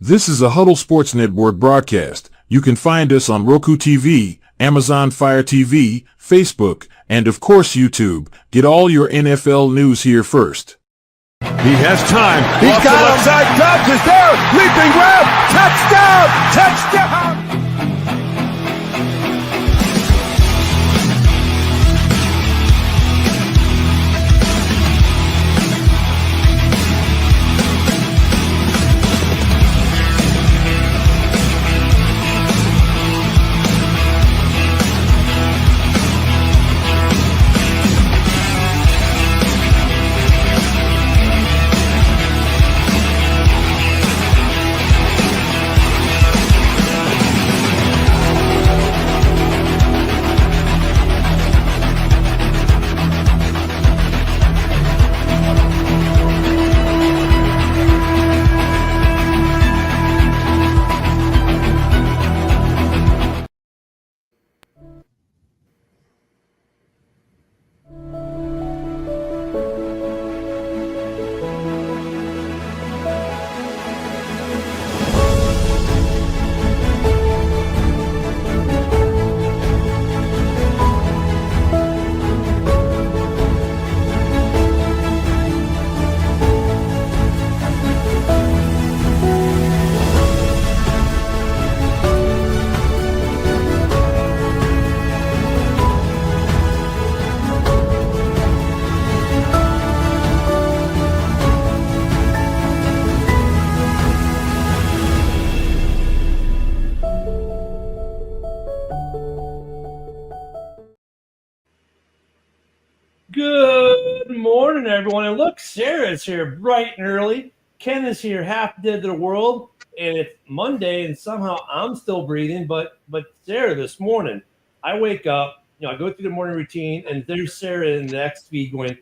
This is a Huddle Sports Network broadcast. You can find us on Roku TV, Amazon Fire TV, Facebook, and of course YouTube. Get all your NFL news here first. He has time. He's got the left side. Dobbs is there. Leaping grab. Touchdown. Touchdown. Good morning, everyone. And look, Sarah's here bright and early. Ken is here, half dead to the world, and it's Monday, and somehow I'm still breathing. But Sarah, this morning, I wake up, I go through the morning routine, and there's Sarah in the X feed going,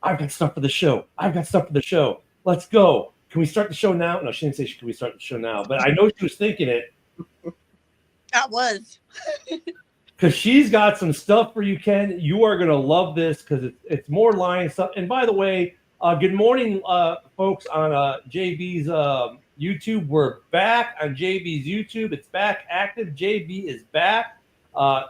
"I've got stuff for the show. I've got stuff for the show. Let's go. Can we start the show now?" No, she didn't say, "Can we start the show now?" But I know she was thinking it. That was. Because she's got some stuff for you, Ken. You are going to love this because it's more Lion stuff. And by the way, good morning, folks, on JB's YouTube. We're back on JB's YouTube. It's back active. JB is back.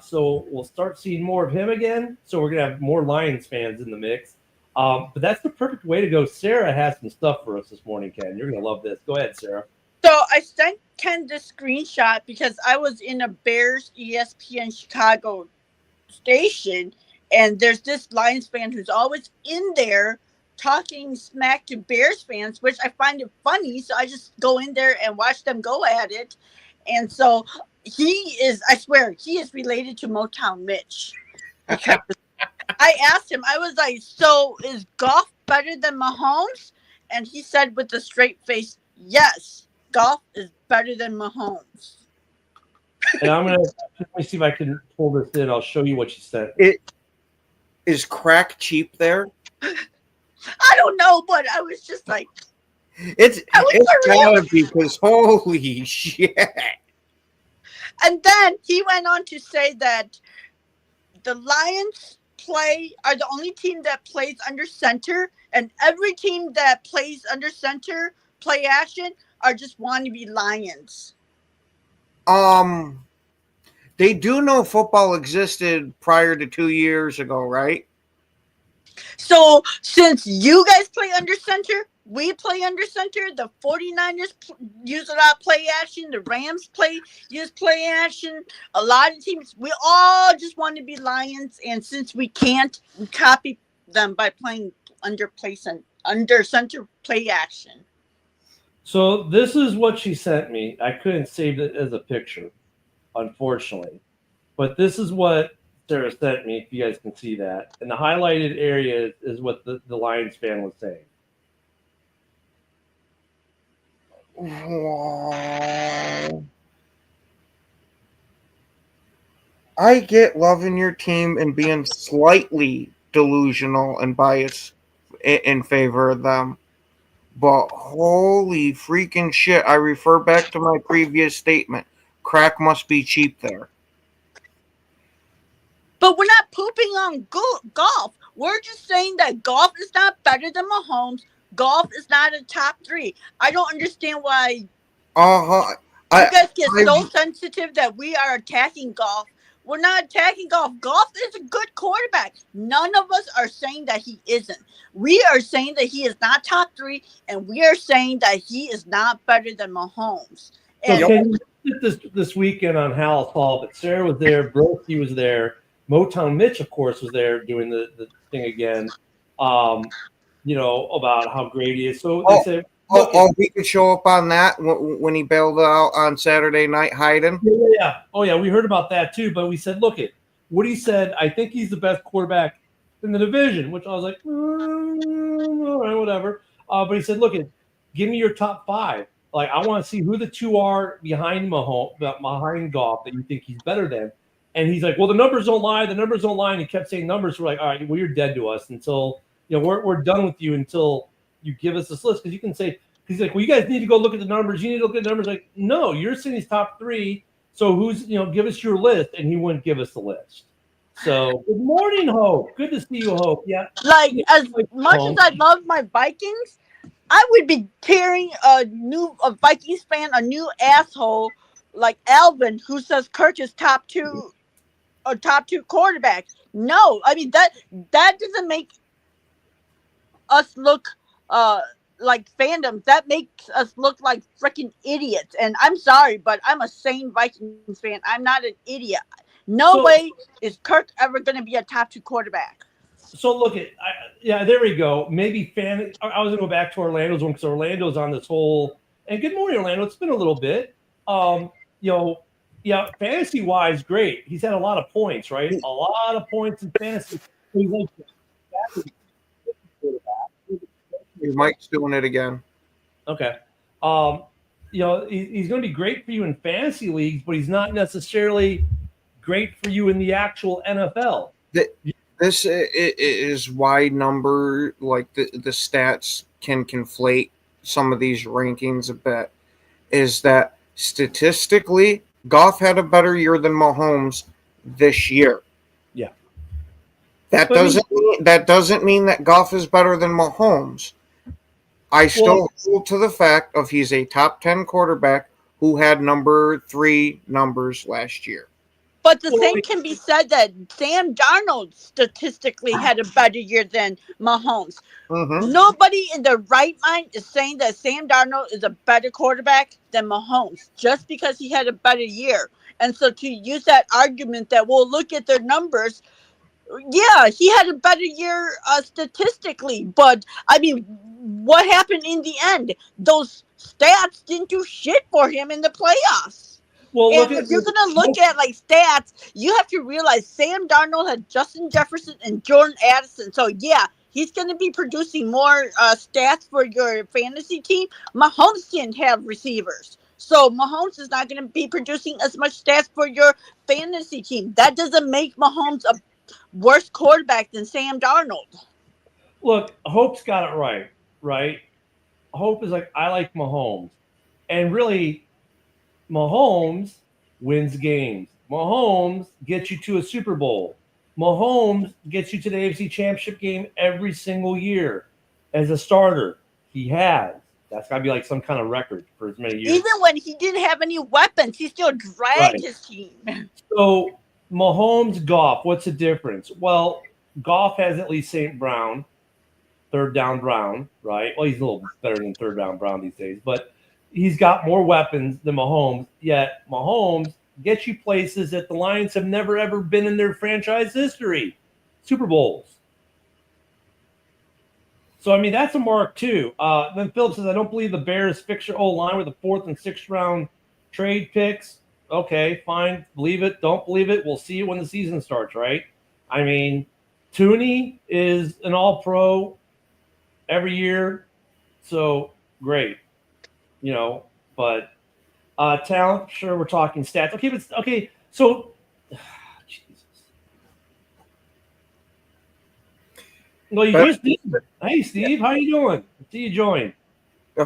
So we'll start seeing more of him again. So we're going to have more Lions fans in the mix. But that's the perfect way to go. Sarah has some stuff for us this morning, Ken. You're going to love this. Go ahead, Sarah. So I sent Ken the screenshot because I was in a Bears ESPN Chicago station, and there's this Lions fan who's always in there talking smack to Bears fans, which I find it funny. So I just go in there and watch them go at it. And so he is, I swear, he is related to Motown Mitch. I asked him, I was like, "So is Goff better than Mahomes?" And he said with a straight face, "Yes. Goff is better than Mahomes." And let me see if I can pull this in. I'll show you what she said. Is crack cheap there? I don't know, but I was just like, it's gotta be, because holy shit. And then he went on to say that the Lions are the only team that plays under center, and every team that plays under center, play action, are just wannabe Lions. They do know football existed prior to 2 years ago, right? So since you guys play under center, we play under center. The 49ers use a lot of play action. The Rams use play action. A lot of teams, we all just want to be Lions. And since we can't, we copy them by playing under center play action. So this is what she sent me. I couldn't save it as a picture, unfortunately. But this is what Sarah sent me, if you guys can see that. And the highlighted area is what the Lions fan was saying. Wow. I get loving your team and being slightly delusional and biased in favor of them. But holy freaking shit, I refer back to my previous statement. Crack must be cheap there. But we're not pooping on Goff. We're just saying that Goff is not better than Mahomes. Goff is not a top three. I don't understand why Uh-huh. You guys get I- so sensitive that we are attacking Goff. We're not attacking Goff. Goff is a good quarterback. None of us are saying that he isn't. We are saying that he is not top 3, and we are saying that he is not better than Mahomes. So And Ken, you did this weekend on Hallis Hall, but Sarah was there, Brokey was there, Motown Mitch, of course, was there doing the thing again, about how great he is. So they said, he could show up on that when he bailed out on Saturday night hiding. Yeah. Oh, yeah. We heard about that too. But we said, look, Woody said, I think he's the best quarterback in the division, which I was like, all right, whatever. But he said, look, give me your top 5. Like, I want to see who the 2 are behind Mahomes, behind Goff that you think he's better than. And he's like, well, the numbers don't lie. The numbers don't lie. And he kept saying numbers. We're like, all right, well, you're dead to us until, we're done with you until you give us this list. Because you can say, he's like, well, you guys need to go look at the numbers. You need to look at the numbers. Like, no, you're saying he's top 3. So who's, give us your list. And he wouldn't give us the list. So good morning, Hope. Good to see you, Hope. Yeah. like, as much as I love my Vikings, I would be tearing a Vikings fan a new asshole like Alvin, who says Kirk is top 2 quarterback. No, I mean that doesn't make us look like fandoms. That makes us look like freaking idiots. And I'm sorry, but I'm a sane Vikings fan. I'm not an idiot. No way is Kirk ever going to be a top 2 quarterback. So look there we go. Maybe I was gonna go back to Orlando's one because Orlando's on this whole. And good morning, Orlando. It's been a little bit. Fantasy wise, great. He's had a lot of points, right? A lot of points in fantasy. Mike's doing it again. Okay. He's going to be great for you in fantasy leagues, but he's not necessarily great for you in the actual NFL. This is why the stats can conflate some of these rankings a bit. Is that statistically, Goff had a better year than Mahomes this year. Yeah. That doesn't mean that Goff is better than Mahomes. I still hold to the fact of he's a top 10 quarterback who had number 3 numbers last year. But the same can be said that Sam Darnold statistically had a better year than Mahomes. Mm-hmm. Nobody in their right mind is saying that Sam Darnold is a better quarterback than Mahomes just because he had a better year. And so to use that argument that we'll look at their numbers, yeah, he had a better year statistically. But, I mean, what happened in the end? Those stats didn't do shit for him in the playoffs. Well, if you're going to look at stats, you have to realize Sam Darnold had Justin Jefferson and Jordan Addison. So, yeah, he's going to be producing more stats for your fantasy team. Mahomes didn't have receivers. So, Mahomes is not going to be producing as much stats for your fantasy team. That doesn't make Mahomes a worse quarterback than Sam Darnold. Look, Hope's got it right? Hope is like, I like Mahomes. And really, Mahomes wins games. Mahomes gets you to a Super Bowl. Mahomes gets you to the AFC Championship game every single year as a starter. He has. That's got to be like some kind of record for as many years. Even when he didn't have any weapons, he still dragged his team. So, Mahomes, Goff, what's the difference? Well, Goff has at least St. Brown, third down Brown, right? Well, he's a little better than third down Brown these days, but he's got more weapons than Mahomes, yet Mahomes gets you places that the Lions have never, ever been in their franchise history. Super Bowls. So, I mean, that's a mark, too. Then Philip says, I don't believe the Bears fix your O-line with the 4th and 6th round trade picks. Okay, fine. Believe it. Don't believe it. We'll see it when the season starts, right? I mean, Tooney is an all-pro every year. So, great. But talent, sure, we're talking stats. Okay, so Jesus. Well, you just did. Hey, Steve, how you doing? See you join. I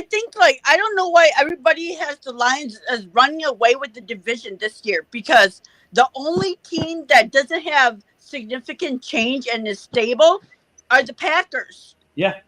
think I don't know why everybody has the Lions as running away with the division this year, because the only team that doesn't have significant change and is stable are the Packers. Yeah.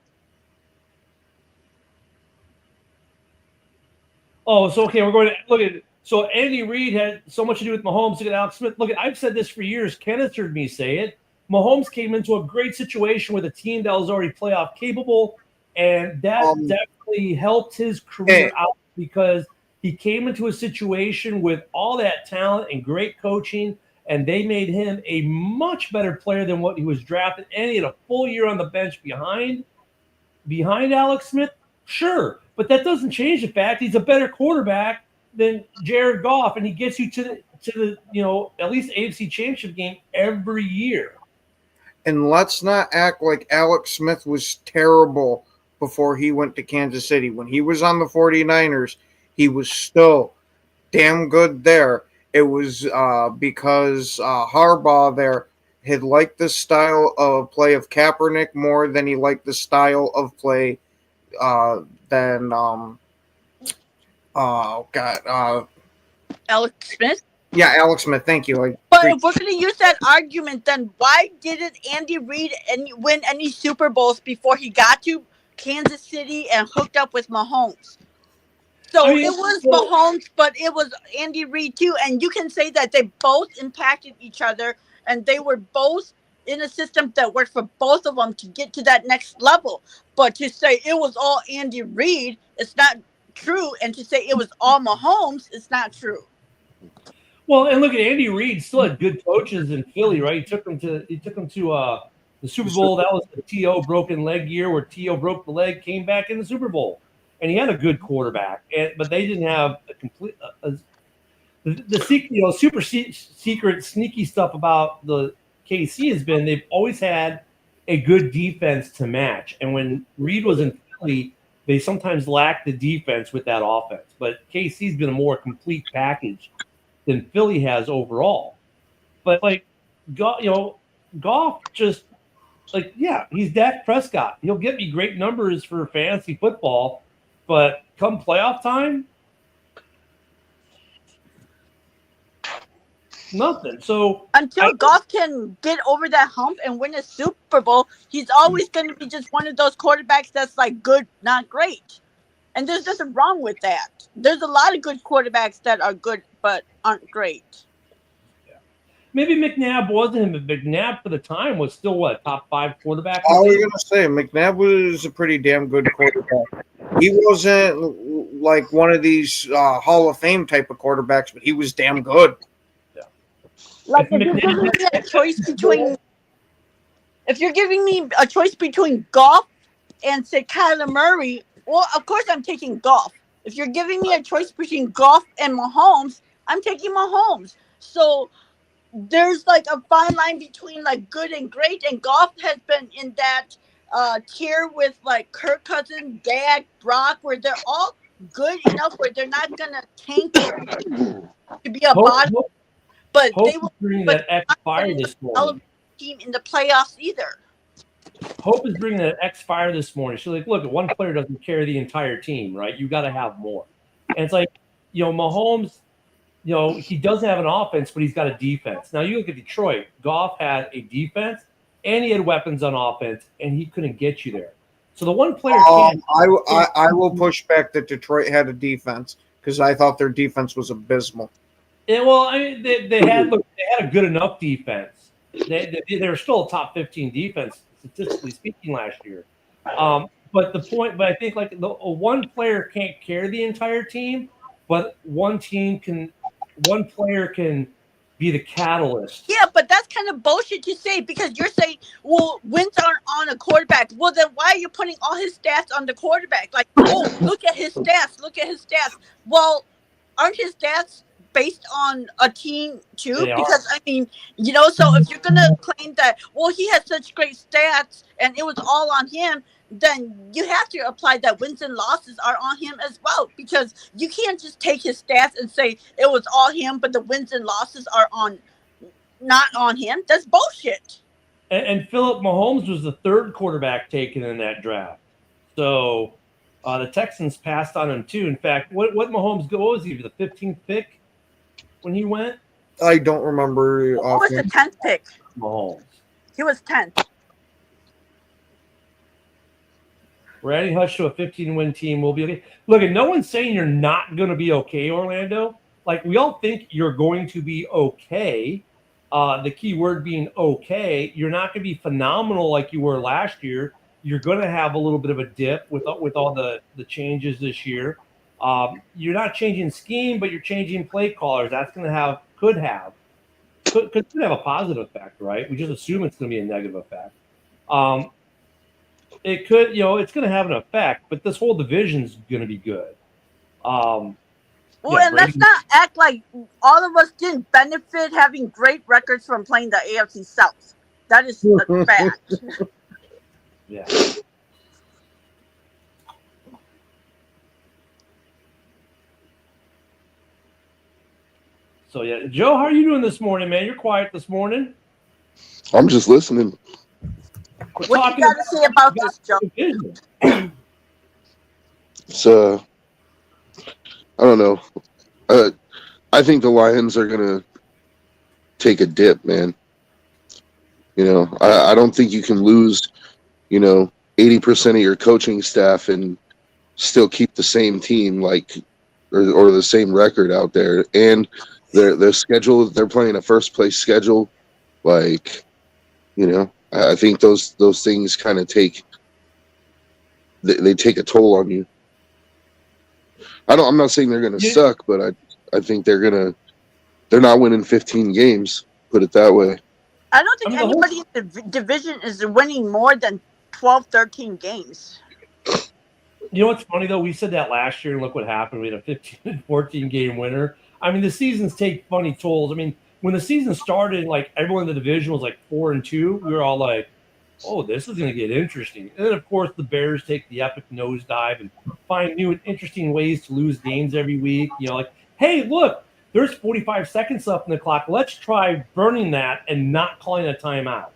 Oh, so okay, we're going to look at. So Andy Reid had so much to do with Mahomes. Look at Alex Smith. Look, I've said this for years. Kenneth heard me say it. Mahomes came into a great situation with a team that was already playoff capable, and that definitely helped his career out because he came into a situation with all that talent and great coaching, and they made him a much better player than what he was drafted. And he had a full year on the bench behind Alex Smith. Sure, but that doesn't change the fact he's a better quarterback than Jared Goff, and he gets you to the at least AFC Championship game every year. And let's not act like Alex Smith was terrible before he went to Kansas City. When he was on the 49ers, he was still damn good there. It was because Harbaugh there had liked the style of play of Kaepernick more than he liked the style of play than Alex Smith. Yeah, Alex Smith. Thank you. But if we're going to use that argument, then why didn't Andy Reid win any Super Bowls before he got to Kansas City and hooked up with Mahomes? So it was Mahomes, but it was Andy Reid too. And you can say that they both impacted each other, and they were both in a system that worked for both of them to get to that next level. But to say it was all Andy Reid, it's not true. And to say it was all Mahomes, it's not true. Well, and look at Andy Reid. Still had good coaches in Philly, right? He took them to the Super Bowl. That was the T.O. broken leg year, where T.O. broke the leg, came back in the Super Bowl, and he had a good quarterback. But they didn't have a complete super secret sneaky stuff about the KC has been they've always had a good defense to match. And when Reid was in Philly, they sometimes lacked the defense with that offense. But KC's been a more complete package than Philly has overall. But Goff just he's Dak Prescott. He'll get me great numbers for fantasy football, but come playoff time, nothing. So until Goff can get over that hump and win a Super Bowl, he's always going to be just one of those quarterbacks that's like good, not great. And there's nothing wrong with that. There's a lot of good quarterbacks that are good but aren't great. Yeah. Maybe McNabb wasn't him, but McNabb for the time was still top 5 quarterback. I was going to say McNabb was a pretty damn good quarterback. He wasn't like one of these Hall of Fame type of quarterbacks, but he was damn good. Yeah. Like if you're giving me a choice between Goff and say Kyler Murray, well, of course I'm taking Goff. If you're giving me a choice between Goff and Mahomes, I'm taking Mahomes. So there's like a fine line between like good and great, and Goff has been in that tier with like Kirk Cousins, Dak, Brock, where they're all good enough where they're not gonna tank to be a bottom, but they will bring that X fire this morning. Team in the playoffs either. Hope is bringing that X fire this morning. She's like, look, one player doesn't carry the entire team, right? You got to have more. And it's like, Mahomes, he does have an offense, but he's got a defense. Now you look at Detroit. Goff had a defense, and he had weapons on offense, and he couldn't get you there. So the one player can't. I will push back that Detroit had a defense because I thought their defense was abysmal. Yeah, well, I mean, they had a good enough defense. They were still a top 15 defense, statistically speaking, last year. But I think one player can't carry the entire team, but one player can be the catalyst. Yeah, but that's kind of bullshit to say because you're saying, well, wins aren't on a quarterback. Well, then why are you putting all his stats on the quarterback? Like, oh, look at his stats. Look at his stats. Well, aren't his stats based on a team too? Because I mean, so if you're gonna claim that, well, he had such great stats and it was all on him, then you have to apply that wins and losses are on him as well, because you can't just take his stats and say it was all him, but the wins and losses are not on him. That's bullshit. And Philip Mahomes was the 3rd quarterback taken in that draft. So the Texans passed on him too. In fact, what Mahomes was he, the 15th pick when he went? I don't remember. Who was the 10th pick? Mahomes. He was 10th. We're adding Hutch to a 15-win team. We'll be okay. Look, and no one's saying you're not going to be okay, Orlando. Like, we all think you're going to be okay. The key word being okay. You're not going to be phenomenal like you were last year. You're going to have a little bit of a dip with all the changes this year. You're not changing scheme, but you're changing play callers. That's going to could have a positive effect, right? We just assume it's going to be a negative effect. It could, it's going to have an effect, but this whole division's going to be good. Well, and let's not act like all of us didn't benefit having great records from playing the AFC South. That is a fact. Yeah. So, yeah. Joe, how are you doing this morning, man? You're quiet this morning. I'm just listening. What you got to say about this, Joe? It's, I don't know. I think the Lions are going to take a dip, man. I don't think you can lose, 80% of your coaching staff and still keep the same team, or the same record out there. And their schedule, they're playing a first place schedule. I think those things kind of take a toll on you. I'm not saying they're going to suck, but I think they're not winning 15 games. Put it that way. I don't think anybody in the division is winning more than 12, 13 games. You know what's funny, though? We said that last year, and look what happened. We had a 15 14 game winner. I mean, the seasons take funny tolls. I mean, when the season started, everyone in the division was 4-2, we were all like, oh, this is going to get interesting. And then, of course, the Bears take the epic nosedive and find new and interesting ways to lose games every week. Hey, look, there's 45 seconds left in the clock. Let's try burning that and not calling a timeout.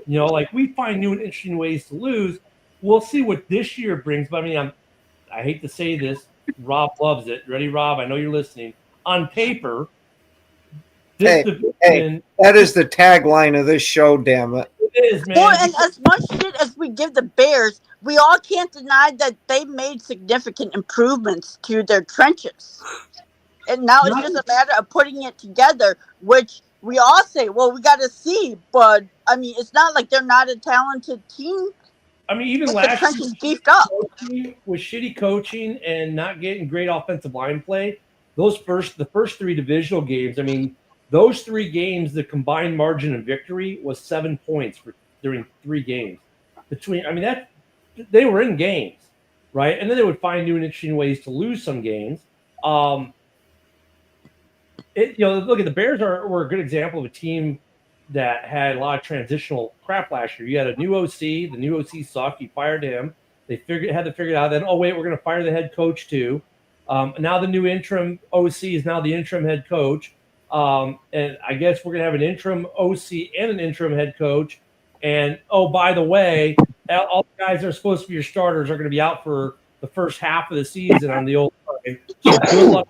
We find new and interesting ways to lose. We'll see what this year brings. But, I hate to say this. Rob loves it. Ready, Rob? I know you're listening. On paper, Hey, that is the tagline of this show, damn it. It is, man. Well, and as much shit as we give the Bears, we all can't deny that they made significant improvements to their trenches. And now it's just a matter of putting it together, which we all say, well, we got to see. But, it's not like they're not a talented team. Even last year beefed up. With shitty coaching and not getting great offensive line play, the first three divisional games, those 3 games, the combined margin of victory was 7 points during 3 games. They were in games, right? And then they would find new and interesting ways to lose some games. Look at the Bears were a good example of a team that had a lot of transitional crap last year. You had a new OC. The new OC sucked. You fired him. They had to figure it out. Then, oh wait, we're going to fire the head coach too. Now the new interim OC is now the interim head coach. And I guess we're going to have an interim OC and an interim head coach. And, oh, by the way, all the guys that are supposed to be your starters are going to be out for the first half of the season on the old line. So good luck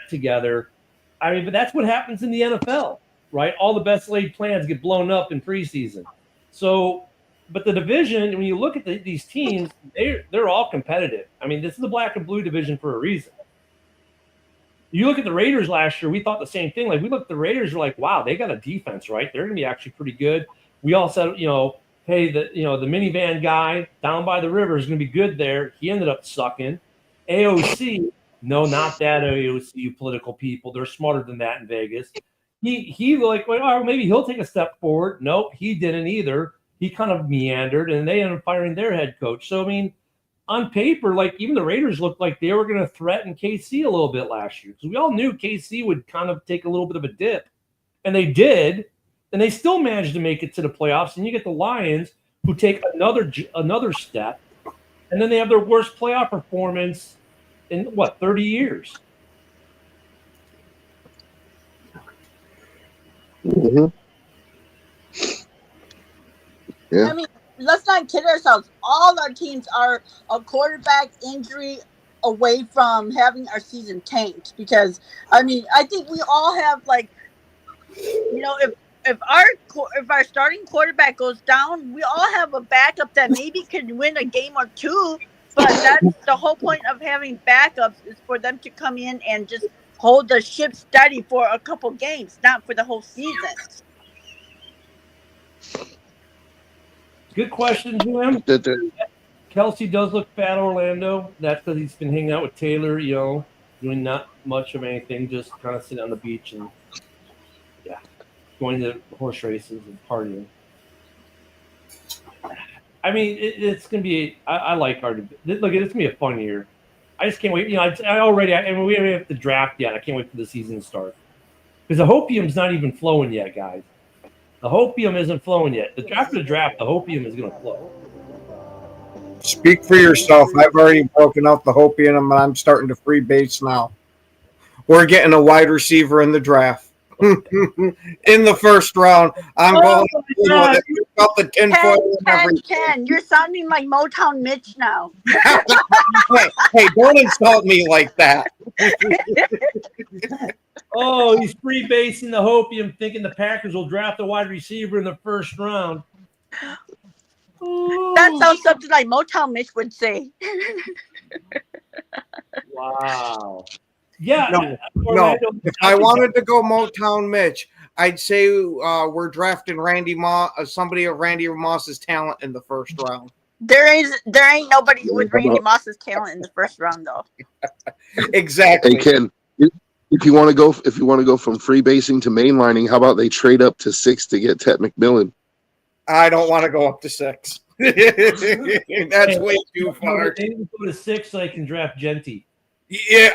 together. But that's what happens in the NFL, right? All the best laid plans get blown up in preseason. So, but the division, when you look at these teams, they're all competitive. This is the black and blue division for a reason. You look at the Raiders last year, we thought the same thing. We looked at the Raiders, we're like, wow, they got a defense, right? They're going to be actually pretty good. We all said, hey, the minivan guy down by the river is going to be good there. He ended up sucking. AOC, no, not that AOC, you political people. They're smarter than that in Vegas. He well, maybe he'll take a step forward. Nope, he didn't either. He kind of meandered, and they ended up firing their head coach. So, on paper, even the Raiders looked like they were going to threaten KC a little bit last year. Because we all knew KC would kind of take a little bit of a dip. And they did. And they still managed to make it to the playoffs. And you get the Lions, who take another step. And then they have their worst playoff performance in, 30 years. Mm-hmm. Yeah. Let's not kid ourselves. All our teams are a quarterback injury away from having our season tanked because, I think we all have, if if our starting quarterback goes down, we all have a backup that maybe can win a game or two. But that's the whole point of having backups, is for them to come in and just hold the ship steady for a couple games, not for the whole season. Good question, Jim. That- Kelsey does look fat, Orlando. That's because he's been hanging out with Taylor, doing not much of anything, just kind of sitting on the beach and, going to horse races and partying. I mean, it's going to be – I like our – look, it's going to be a fun year. I just can't wait. We haven't have to draft yet. I can't wait for the season to start. Because the hopium's not even flowing yet, guys. The hopium isn't flowing yet. After the draft, the hopium is going to flow. Speak for yourself. I've already broken out the hopium, and I'm starting to free base now. We're getting a wide receiver in the draft. In the first round. I'm going with it. Got the tinfoil and everything. Ken, you're sounding like Motown Mitch now. Hey, don't insult me like that. Oh, he's free basing the hopium, thinking the Packers will draft a wide receiver in the first round. That sounds something like Motown Mitch would say. Wow. Yeah. No. If I wanted to go Motown Mitch, I'd say we're drafting somebody of Randy Moss's talent in the first round. There ain't nobody with Randy Moss's talent in the first round, though. Exactly. Hey Ken, if you want to go from free basing to mainlining, how about they trade up to 6 to get Ted McMillan? I don't want to go up to 6. That's way too far. They need to go to 6 so I can draft Genty. Yeah.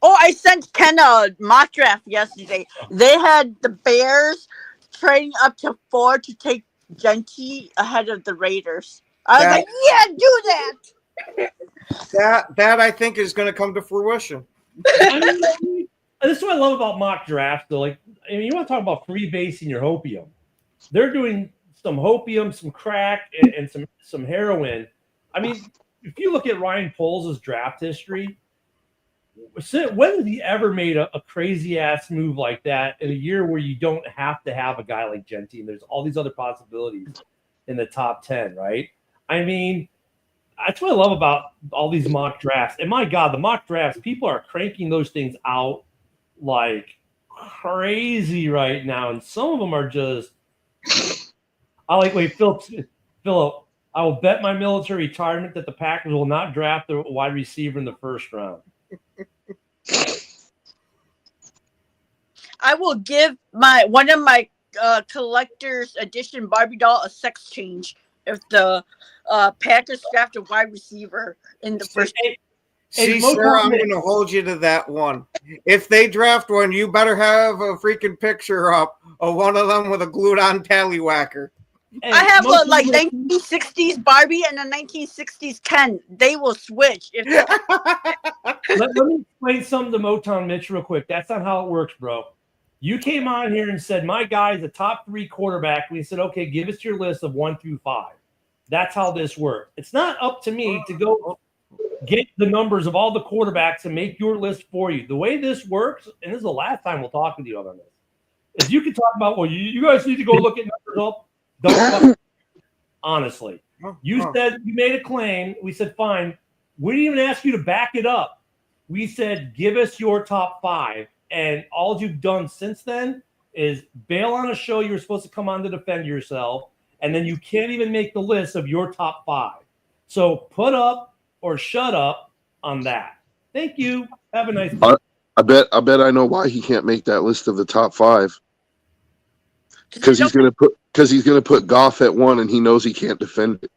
Oh, I sent Ken a mock draft yesterday. They had the Bears trading up to 4 to take Genty ahead of the Raiders. I was like, yeah, do that. That I think is going to come to fruition. This is what I love about mock drafts, though. Like, you want to talk about free basing your hopium. They're doing some hopium, some crack, and some heroin. I mean, if you look at Ryan Poles' draft history, when has he ever made a crazy ass move like that in a year where you don't have to have a guy like Genty and there's all these other possibilities in the top 10, right? I mean, that's what I love about all these mock drafts. And my God, the mock drafts, people are cranking those things out like crazy right now. And some of them are just, Philip, I will bet my military retirement that the Packers will not draft a wide receiver in the first round. I will give one of my collector's edition Barbie doll a sex change if the Packers draft a wide receiver in the first. See, sir, I'm going to hold you to that one. If they draft one, you better have a freaking picture up of one of them with a glued-on tallywhacker. I have a 1960s Barbie and a 1960s Ken. They will switch. Let me explain something to Motown Mitch real quick. That's not how it works, bro. You came on here and said, my guy's a top 3 quarterback. We said, okay, give us your list of 1 through 5. That's how this works. It's not up to me to go get the numbers of all the quarterbacks and make your list for you. The way this works, and this is the last time we'll talk with you on this, is you can talk about, well, you guys need to go look at numbers up. Don't honestly. You said you made a claim. We said, fine. We didn't even ask you to back it up. We said, give us your top 5. And all you've done since then is bail on a show you were supposed to come on to defend yourself. And then you can't even make the list of your top 5. So put up or shut up on that. Thank you. Have a nice day. I bet I know why he can't make that list of the top 5. Because he's going to put Goff at 1, and he knows he can't defend it.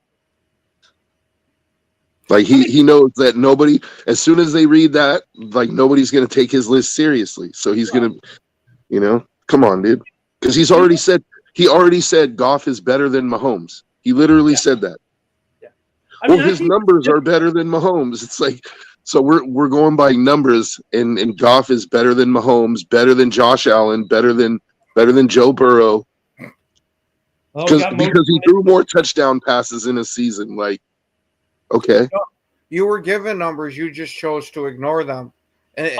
Like he knows that nobody, as soon as they read that, like nobody's going to take his list seriously. So he's going to, come on, dude. Because he already said Goff is better than Mahomes. He literally said that. Yeah. His numbers are better than Mahomes. It's like, so we're going by numbers, and Goff is better than Mahomes, better than Josh Allen, better than Joe Burrow. Because he threw more touchdown passes in a season. Like, okay. You were given numbers. You just chose to ignore them. And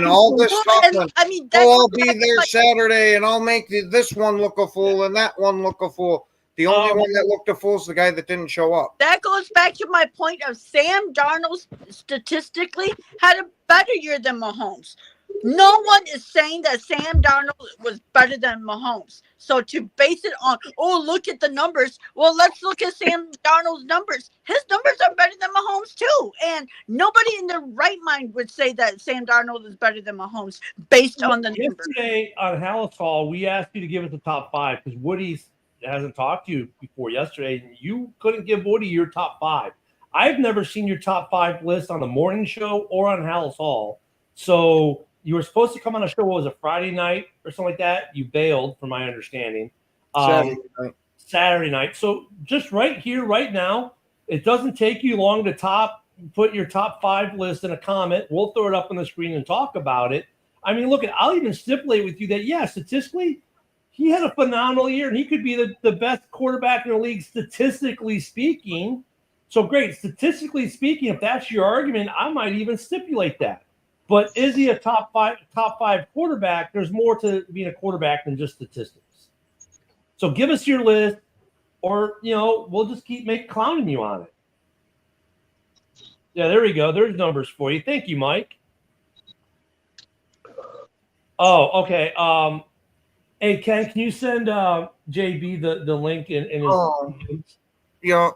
all this stuff. And, I mean, I'll be there Saturday, and I'll make this one look a fool and that one look a fool. The only one that looked a fool is the guy that didn't show up. that goes back to my point of Sam Darnold statistically had a better year than Mahomes. No one is saying that Sam Darnold was better than Mahomes. So to base it on, look at the numbers. Well, let's look at Sam Darnold's numbers. His numbers are better than Mahomes too. And nobody in their right mind would say that Sam Darnold is better than Mahomes based on the numbers. Yesterday on Hallis Hall, we asked you to give us the top 5 because Woody hasn't talked to you before yesterday, and you couldn't give Woody your top 5. I've never seen your top 5 list on the morning show or on Hallis Hall. So you were supposed to come on a show, what was it, Friday night or something like that? You bailed, from my understanding. Saturday night. So just right here, right now, it doesn't take you long to put your top 5 list in a comment. We'll throw it up on the screen and talk about it. I mean, look, I'll even stipulate with you that, yeah, statistically, he had a phenomenal year, and he could be the best quarterback in the league, statistically speaking. So great. Statistically speaking, if that's your argument, I might even stipulate that. But is he a top five quarterback? There's more to being a quarterback than just statistics. So give us your list, or we'll just keep clowning you on it. Yeah, there we go. There's numbers for you. Thank you, Mike. Oh, okay. Hey, Ken, can you send JB the link in his? Yeah.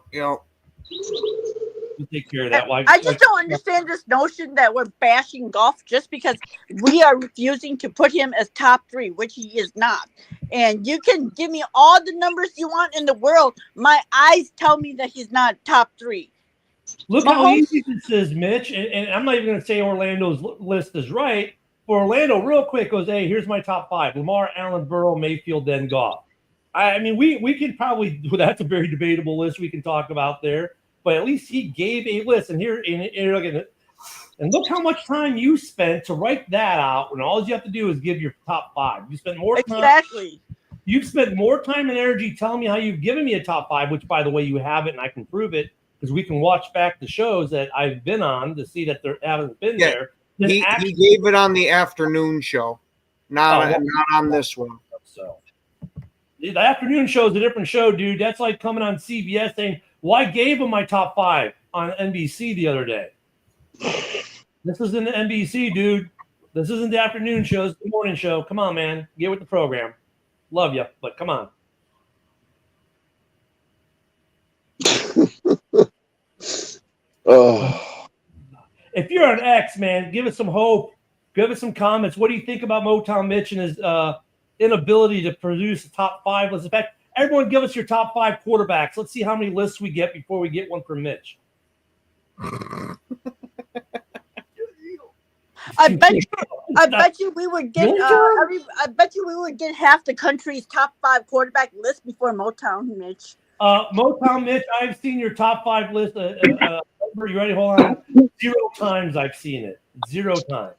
We'll take care of that. I just don't understand this notion that we're bashing Goff just because we are refusing to put him as top 3, which he is not. And you can give me all the numbers you want in the world. My eyes tell me that he's not top 3. Look how easy this is, Mitch. And I'm not even going to say Orlando's list is right. For Orlando, real quick, goes, hey, here's my top 5. Lamar, Allen, Burrow, Mayfield, then Goff. I mean, we could probably – that's a very debatable list we can talk about there. But at least he gave a list. And here, and look how much time you spent to write that out when all you have to do is give your top 5. You spent more time. Exactly. You've spent more time and energy telling me how you've given me a top 5, which, by the way, you haven't, and I can prove it because we can watch back the shows that I've been on to see that there haven't been there. He gave it on the afternoon show, not on this one. So the afternoon show is a different show, dude. That's like coming on CBS saying, well, I gave him my top 5 on NBC the other day. This isn't the NBC, dude. This isn't the afternoon show. It's the morning show. Come on, man. Get with the program. Love you, but come on. If you're on X, man, give us some hope. Give us some comments. What do you think about Motown Mitch and his inability to produce a top 5 list? In fact, everyone give us your top 5 quarterbacks. Let's see how many lists we get before we get one from Mitch. I bet you we would get I bet you we would get half the country's top 5 quarterback list before Motown, Mitch. Motown Mitch, I've seen your top 5 list. You ready? Hold on. 0 times I've seen it. 0 times.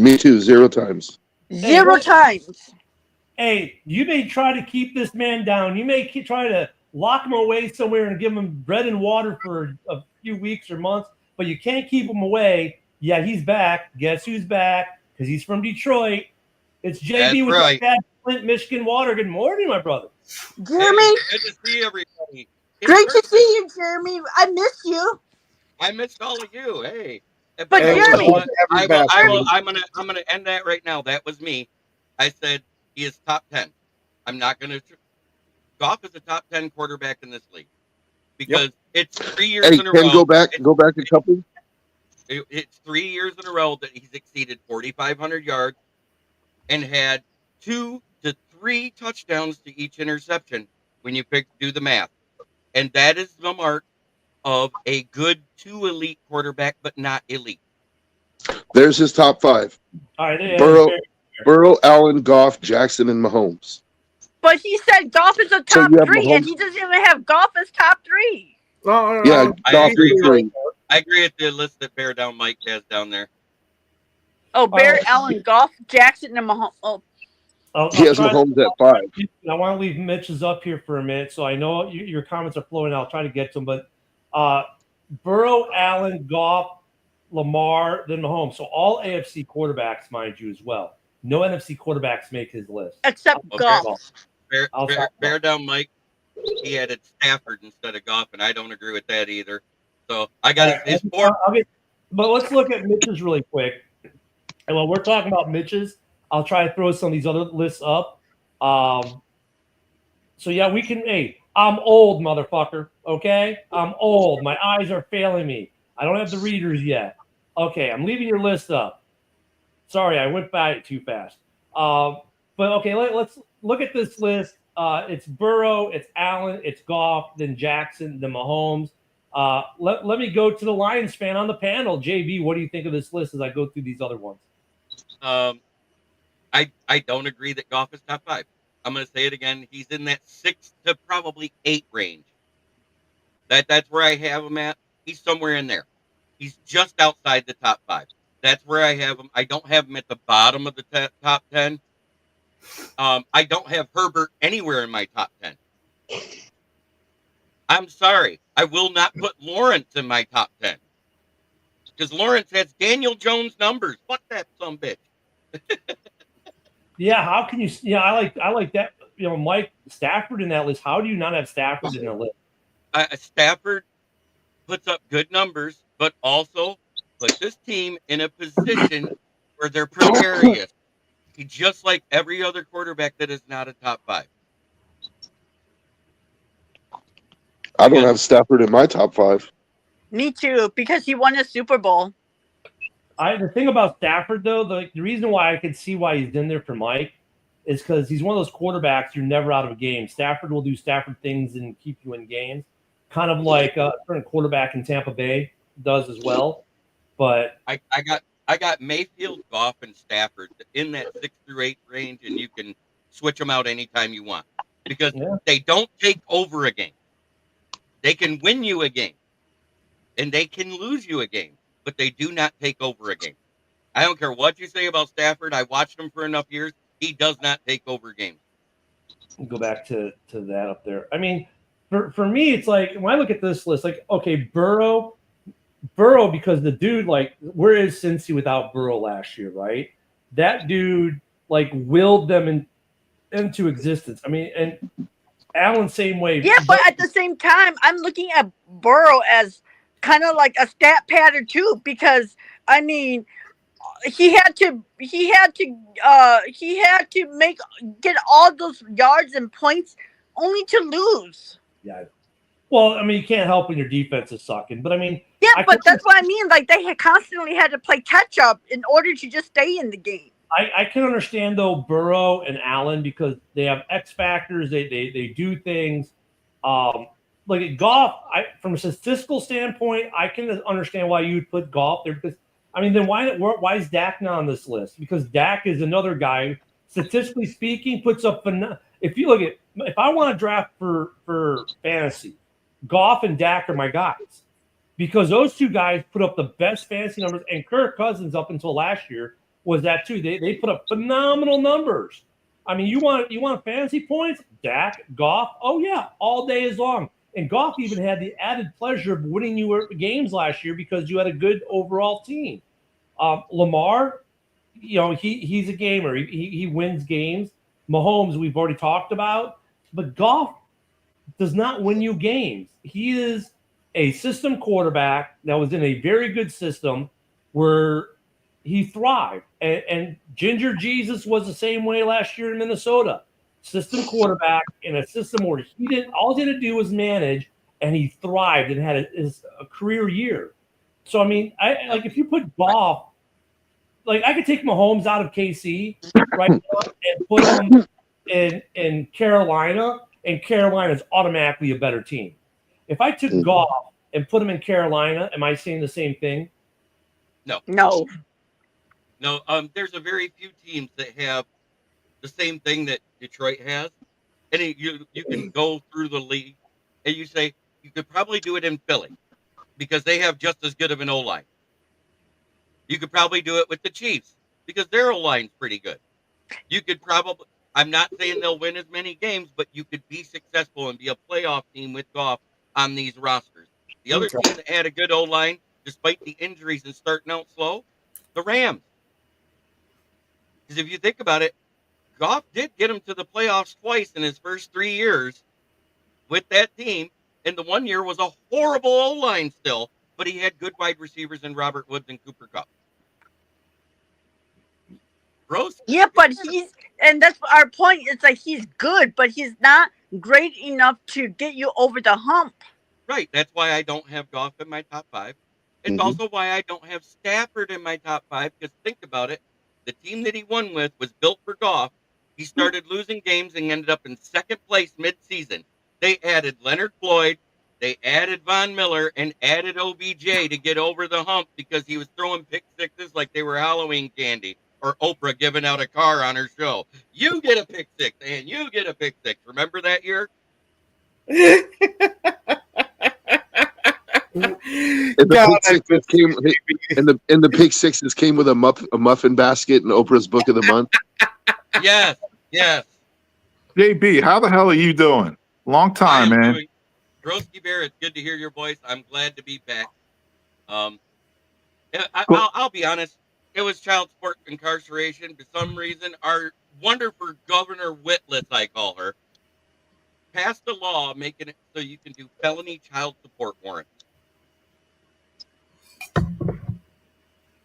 Me too. 0 times. 0 times. Hey, you may try to keep this man down. You may try to lock him away somewhere and give him bread and water for a few weeks or months, but you can't keep him away. Yeah, he's back. Guess who's back? Because he's from Detroit. It's JB with the Flint, Michigan water. Good morning, my brother. Jeremy. Hey, good to see everybody. Great to see you, Jeremy. I miss you. I missed all of you. Hey. But Jeremy, I'm gonna end that right now. That was me. I said he is top 10. I'm not gonna. Goff is a top 10 quarterback in this league because it's 3 years in a row. Go back a couple. It's 3 years in a row that he's exceeded 4,500 yards and had 2 to 3 touchdowns to each interception when you do the math. And that is the mark of a good 2 elite quarterback, but not elite. There's his top 5. All right, Burrow, Allen, Goff, Jackson, and Mahomes. but he said Goff is a top 3, and he doesn't even have Goff as top 3. Yeah, Goff is 3. I agree with the list that Bear Down Mike has down there. Oh, Bear, Allen, Goff, Jackson, and Mahomes. Oh. He has Mahomes at 5. I want to leave Mitch's up here for a minute, so I know your comments are flowing. I'll try to get to them, but Burrow, Allen, Goff, Lamar, then Mahomes. So all AFC quarterbacks, mind you, as well. No NFC quarterbacks make his list. Except I'll- golf. I'll stop Bear down, Mike. He added Stafford instead of Goff, and I don't agree with that either. So I got his four. But let's look at Mitch's really quick. And while we're talking about Mitch's, I'll try to throw some of these other lists up. So yeah, we can. Hey, I'm old, motherfucker. Okay, I'm old. My eyes are failing me. I don't have the readers yet. Okay, I'm leaving your list up. Sorry, I went by it too fast. But okay, let's look at this list. It's Burrow, it's Allen, it's Goff, then Jackson, then Mahomes. Let me go to the Lions fan on the panel. JB, what do you think of this list as I go through these other ones? I don't agree that Goff is top 5. I'm going to say it again. He's in that 6 to probably 8 range. That's where I have him at. He's somewhere in there. He's just outside the top 5. That's where I have him. I don't have him at the bottom of the top 10. I don't have Herbert anywhere in my top 10. I'm sorry. I will not put Lawrence in my top 10. Because Lawrence has Daniel Jones numbers. Fuck that some bitch. Yeah, how can you? Yeah, I like that. You know, Mike Stafford in that list. How do you not have Stafford in the list? Stafford puts up good numbers, but also puts this team in a position where they're precarious. He's just like every other quarterback that is not a top 5. I don't have Stafford in my top 5. Me too, because he won a Super Bowl. The thing about Stafford, though, the reason why I can see why he's in there for Mike is because he's one of those quarterbacks you're never out of a game. Stafford will do Stafford things and keep you in games, kind of like a current quarterback in Tampa Bay does as well. But I got Mayfield, Goff, and Stafford in that 6 through 8 range, and you can switch them out anytime you want because they don't take over a game. They can win you a game, and they can lose you a game, but they do not take over a game. I don't care what you say about Stafford. I watched him for enough years. He does not take over games. Go back to that up there. I mean, for me, it's like when I look at this list, like, okay, Burrow, because the dude, like, where is Cincy without Burrow last year, right? That dude, like, willed them into existence. I mean, and Allen, same way. Yeah, but at the same time, I'm looking at Burrow as kind of like a stat pattern too, because I mean, he had to get all those yards and points only to lose. Yeah. Well, I mean, you can't help when your defense is sucking, but I mean, yeah, but that's what I mean. Like they had constantly had to play catch up in order to just stay in the game. I can understand though Burrow and Allen because they have X factors. They do things. Like at Goff, from a statistical standpoint, I can understand why you'd put Goff there because I mean, then why is Dak not on this list? Because Dak is another guy, statistically speaking, puts up. If you look at, if I want to draft for fantasy, Goff and Dak are my guys because those two guys put up the best fantasy numbers, and Kirk Cousins up until last year was that too. They put up phenomenal numbers. I mean, you want fantasy points? Dak, Goff, oh yeah, all day is long. And Goff even had the added pleasure of winning you games last year because you had a good overall team. Lamar, you know, he's a gamer. He wins games. Mahomes, we've already talked about. But Goff does not win you games. He is a system quarterback that was in a very good system where he thrived. And Ginger Jesus was the same way last year in Minnesota. System quarterback in a system where all he had to do was manage, and he thrived and had a career year. So I mean, like if you put Goff, like I could take Mahomes out of KC right now and put him in Carolina, and Carolina's automatically a better team. If I took Goff and put him in Carolina, am I saying the same thing? No. There's a very few teams that have the same thing that Detroit has, and you can go through the league and you say you could probably do it in Philly because they have just as good of an O-line. You could probably do it with the Chiefs because their O-line's pretty good. You could probably, I'm not saying they'll win as many games, but you could be successful and be a playoff team with Goff on these rosters. The other team that had a good O-line despite the injuries and starting out slow? The Rams. Because if you think about it, Goff did get him to the playoffs twice in his first 3 years with that team, and the 1 year was a horrible O-line still, but he had good wide receivers in Robert Woods and Cooper Kupp. Gross. Yeah, but and that's our point. It's like he's good, but he's not great enough to get you over the hump. Right. That's why I don't have Goff in my top 5. It's Mhm. also why I don't have Stafford in my top 5, because think about it. The team that he won with was built for Goff. He started losing games and ended up in second place mid-season. They added Leonard Floyd, they added Von Miller, and added OBJ to get over the hump because he was throwing pick sixes like they were Halloween candy, or Oprah giving out a car on her show. You get a pick six, and you get a pick six. Remember that year? And the pick sixes came with a muffin basket and Oprah's Book of the Month. Yes, yes. JB, how the hell are you doing? Long time, man. Drosky Bear, it's good to hear your voice. I'm glad to be back. I'll be honest. It was child support incarceration. For some reason, our wonderful Governor Whitless, I call her, passed a law making it so you can do felony child support warrants.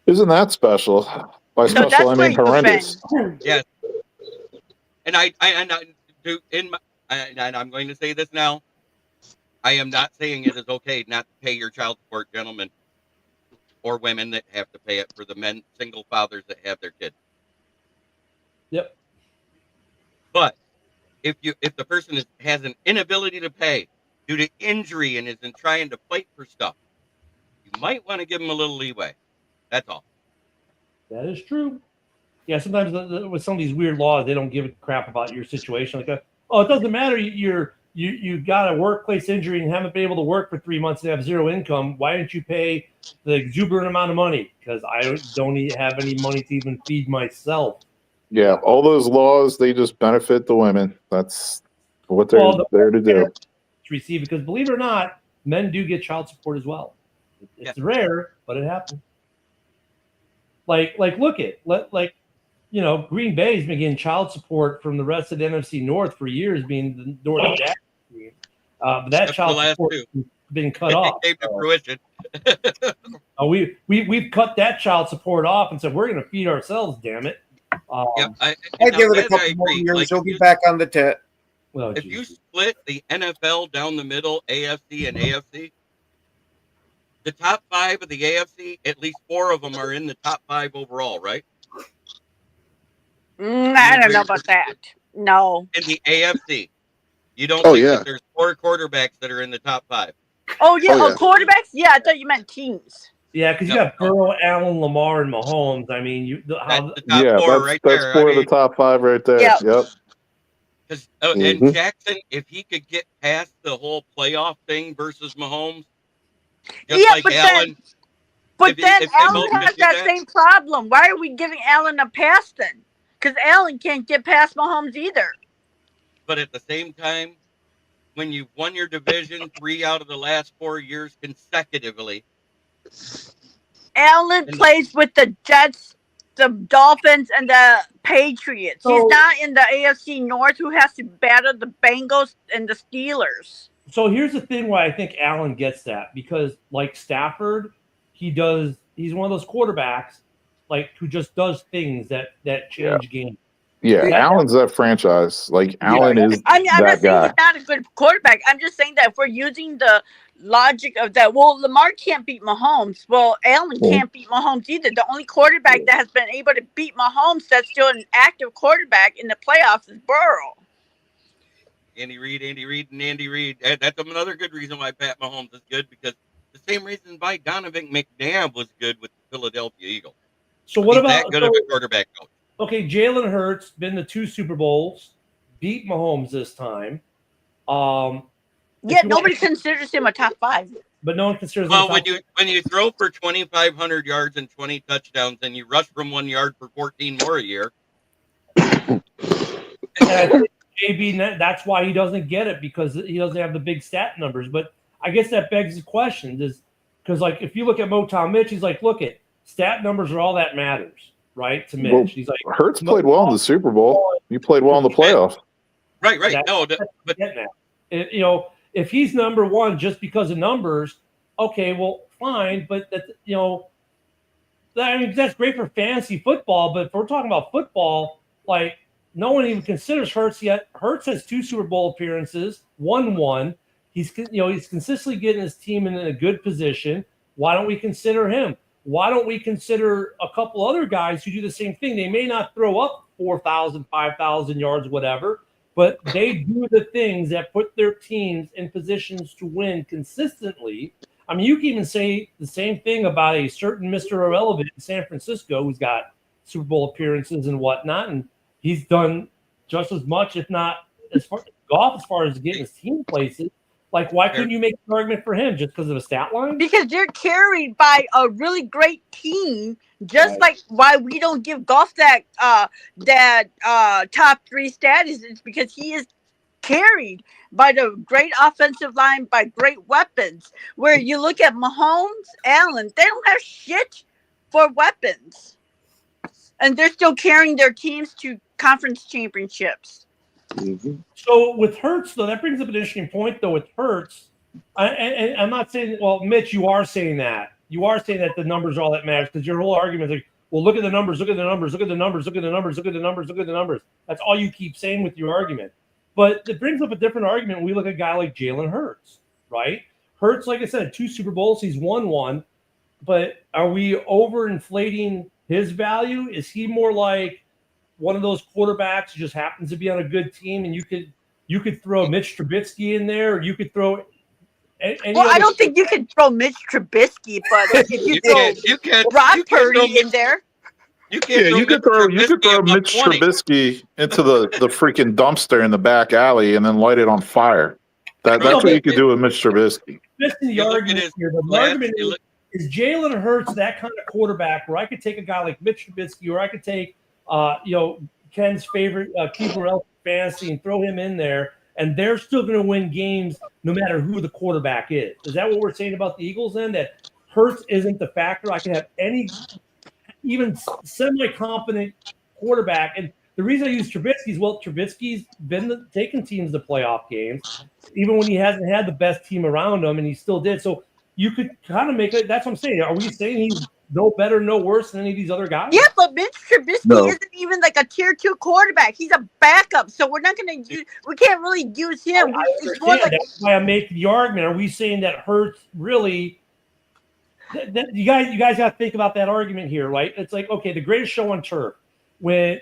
Isn't that special? By So special, I that's mean where you horrendous. Yes. And I do and I'm going to say this now. I am not saying it is okay not to pay your child support, gentlemen, or women that have to pay it for the men, single fathers that have their kids. Yep. But if the person has an inability to pay due to injury and isn't trying to fight for stuff, you might want to give them a little leeway. That's all. That is true. Yeah, sometimes with some of these weird laws, they don't give a crap about your situation. Like, it doesn't matter. You got a workplace injury and haven't been able to work for 3 months and have zero income. Why didn't you pay the exuberant amount of money? Because I don't have any money to even feed myself. Yeah, all those laws, they just benefit the women. That's what they're there to do. To receive, because believe it or not, men do get child support as well. It's rare, but it happens. Like look at Green Bay's been getting child support from the rest of the NFC North for years, being the North Jack team. But that That's child the last support two. has been cut off. It came to fruition. We've cut that child support off and said we're going to feed ourselves. Damn it! I give it a couple more years. Like, He'll be back on the tit. Well, if you split the NFL down the middle, AFC and AFC, the top 5 of the AFC, at least 4 of them are in the top 5 overall, right? I don't know about that. No. In the AFC, you don't Oh, think yeah. that there's 4 quarterbacks that are in the top 5? Oh yeah. Oh, yeah. Quarterbacks. Yeah, I thought you meant teams. yeah, because you No. got Burrow, Allen, Lamar, and Mahomes. I mean, That's the top Yeah, 4 that's right that's there. 4 of the top 5 right there. Yeah. Yep. And Mhm. Jackson, if he could get past the whole playoff thing versus Mahomes, just Yeah, like but Allen. But If then they Allen both has could do that that- same problem. Why are we giving Allen a pass then? Because Allen can't get past Mahomes either. But at the same time, when you've won your division 3 out of the last 4 years consecutively, Allen And- plays with the Jets, the Dolphins, and the Patriots. He's So- not in the AFC North, who has to battle the Bengals and the Steelers. So here's the thing why I think Allen gets that, because like Stafford, he's one of those quarterbacks who just does things that change games. Yeah, Yeah. Allen's that franchise. Like, Allen is I'm not that saying guy. he's not a good quarterback. I'm just saying that if we're using the logic of that, well, Lamar can't beat Mahomes. Well, Allen Well- can't beat Mahomes either. The only quarterback that has been able to beat Mahomes that's still an active quarterback in the playoffs is Burrow. Andy Reid. And that's another good reason why Pat Mahomes is good, because the same reason why Donovan McNabb was good with the Philadelphia Eagles. So what He's about that good of a quarterback coach? okay? Jalen Hurts been to 2 Super Bowls, beat Mahomes this time. Yet you nobody want- considers him a top 5. But no one considers him Well, top when you throw for 2,500 yards and 20 touchdowns, and you rush from 1 yard for 14 more a year, And I think JB, that's why he doesn't get it, because he doesn't have the big stat numbers. But I guess that begs the question: Because, like, if you look at Motown Mitch, he's like, look, stat numbers are all that matters, right? To Mitch. Well, He's like, Hurts played well in the Super Bowl. He played well in the playoffs. Right. That's No, what but I'm getting at. You know, if he's number one just because of numbers, okay, well, fine. But that, you know, I mean, that's great for fantasy football. But if we're talking about football, like, no one even considers Hurts yet. Hurts has 2 Super Bowl appearances, won 1. He's consistently getting his team in a good position. Why don't we consider him? Why don't we consider a couple other guys who do the same thing? They may not throw up 4,000, 5,000 yards, whatever, but they do the things that put their teams in positions to win consistently. I mean, you can even say the same thing about a certain Mr. Irrelevant in San Francisco who's got Super Bowl appearances and whatnot, and he's done just as much, if not as far as far as getting his team places. Like, why couldn't you make an argument for him just because of a stat line? Because they're carried by a really great team, just like why we don't give Goff that top 3 status is because he is carried by the great offensive line, by great weapons. Where you look at Mahomes, Allen, they don't have shit for weapons. And they're still carrying their teams to conference championships. Mm-hmm. So with Hurts, though, that brings up an interesting point, though, with Hurts. And I'm not saying, well, Mitch, you are saying that. You are saying that the numbers are all that matters because your whole argument is like, well, look at the numbers, look at the numbers, look at the numbers, look at the numbers, look at the numbers, look at the numbers. That's all you keep saying with your argument. But it brings up a different argument when we look at a guy like Jalen Hurts, right? Hurts, like I said, 2 Super Bowls, he's won 1. But are we overinflating his value? Is he more like one of those quarterbacks who just happens to be on a good team, and you could throw Mitch Trubisky in there, or you could throw I don't think you can throw Mitch Trubisky, but if you throw Brock Purdy in there. You could throw Mitch Trubisky into the freaking dumpster in the back alley and then light it on fire. That's what you could do with Mitch Trubisky. The argument is Jalen Hurts that kind of quarterback where I could take a guy like Mitch Trubisky, or I could take Ken's favorite keeper else fantasy and throw him in there, and they're still going to win games no matter who the quarterback is. Is that what we're saying about the Eagles then? That Hurts isn't the factor? I can have any even semi-competent quarterback. And the reason I use Trubisky is, well, Trubisky's been taking teams to playoff games, even when he hasn't had the best team around him, and he still did. So you could kind of make it. That's what I'm saying. Are we saying he's no better, no worse than any of these other guys? Yeah, but Mitch Trubisky isn't even like a tier 2 quarterback. He's a backup, so we're not going to use. We can't really use him. That's why I'm making the argument. Are we saying that Hurts really? You guys got to think about that argument here, right? It's like, okay, the greatest show on turf. When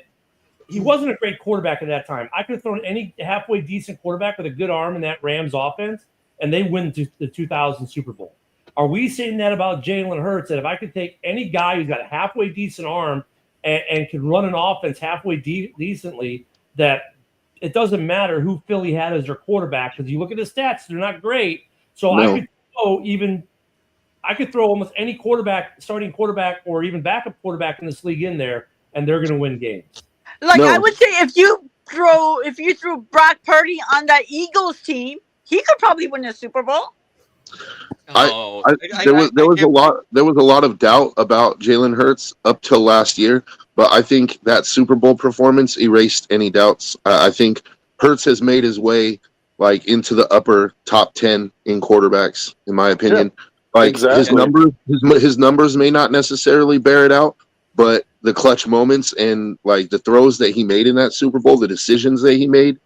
he wasn't a great quarterback at that time, I could have thrown any halfway decent quarterback with a good arm in that Rams offense, and they win the 2000 Super Bowl. Are we saying that about Jalen Hurts, that if I could take any guy who's got a halfway decent arm and can run an offense halfway decently, that it doesn't matter who Philly had as their quarterback? Because you look at the stats, they're not great. So I could throw almost any quarterback, starting quarterback or even backup quarterback in this league in there, and they're going to win games. I would say if you threw Brock Purdy on that Eagles team, he could probably win a Super Bowl. There was a lot of doubt about Jalen Hurts up till last year, but I think that Super Bowl performance erased any doubts. I think Hurts has made his way into the upper top 10 in quarterbacks, in my opinion. His numbers may not necessarily bear it out, but the clutch moments and the throws that he made in that Super Bowl, the decisions that he made,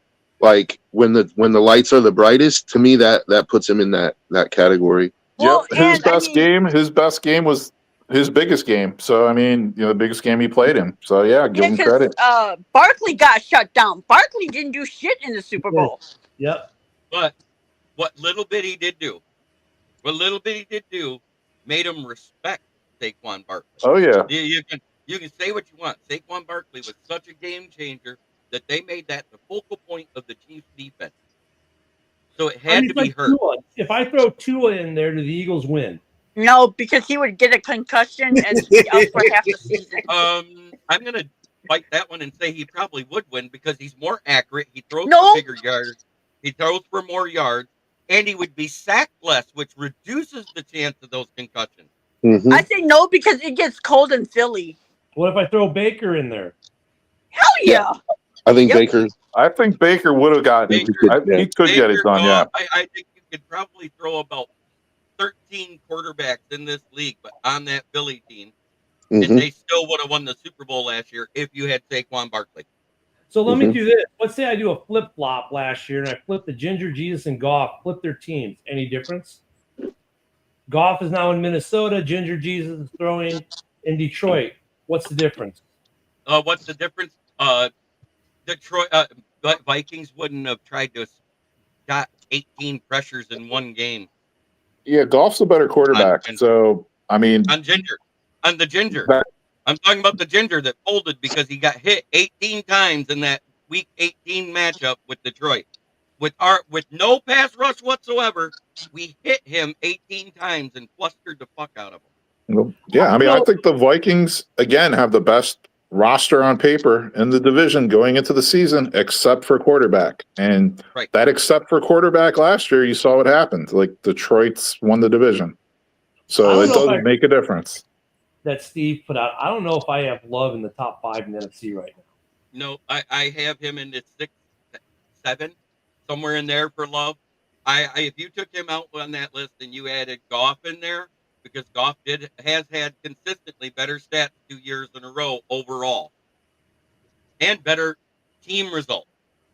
when the lights are the brightest, to me that puts him in that category. Well, his best game was his biggest game. So the biggest game he played in. So give him credit. Barkley got shut down. Barkley didn't do shit in the Super Bowl. Yep. But what little bit he did do made him respect Saquon Barkley. Oh yeah. You can say what you want. Saquon Barkley was such a game changer that they made that the focal point of the Chiefs' defense. So it had to be hurt. If I throw Tua in there, do the Eagles win? No, because he would get a concussion and be out for half the season. I'm going to fight that one and say he probably would win because he's more accurate. He throws for bigger yards. He throws for more yards. and he would be sacked less, which reduces the chance of those concussions. Mhm. I say no because it gets cold in Philly. What if I throw Baker in there? Hell yeah. I think Yep. I think Baker would have gotten. Baker- He could get it done. Yeah. I think you could probably throw about 13 quarterbacks in this league, but on that Philly team, and Mhm. they still would have won the Super Bowl last year if you had Saquon Barkley. So let me Mhm. do this. Let's say I do a flip flop last year and I flip the Ginger Jesus and Goff, flip their teams. Any difference? Goff is now in Minnesota. Ginger Jesus is throwing in Detroit. What's the difference? What's the difference? Detroit Vikings wouldn't have tried to got 18 pressures in one game Yeah, Goff's a better quarterback. And- So I mean, on the Ginger. That- I'm talking about the Ginger that folded because he got hit 18 times in that Week 18 matchup with Detroit. With no pass rush whatsoever, we hit him 18 times and flustered the fuck out of him. yeah, I mean, I think the Vikings again have the best roster on paper in the division going into the season, except for quarterback. And Right. that except for quarterback last year, you saw what happened. Like Detroit's won the division. I So don't it know if doesn't make a difference. That Steve put out. I don't know if I have Love in the top 5 in the NFC right now. No, I have him in the 6, 7, somewhere in there for Love. If you took him out on that list and you added Goff in there, because Goff has had consistently better stats 2 years in a row overall, and better team results.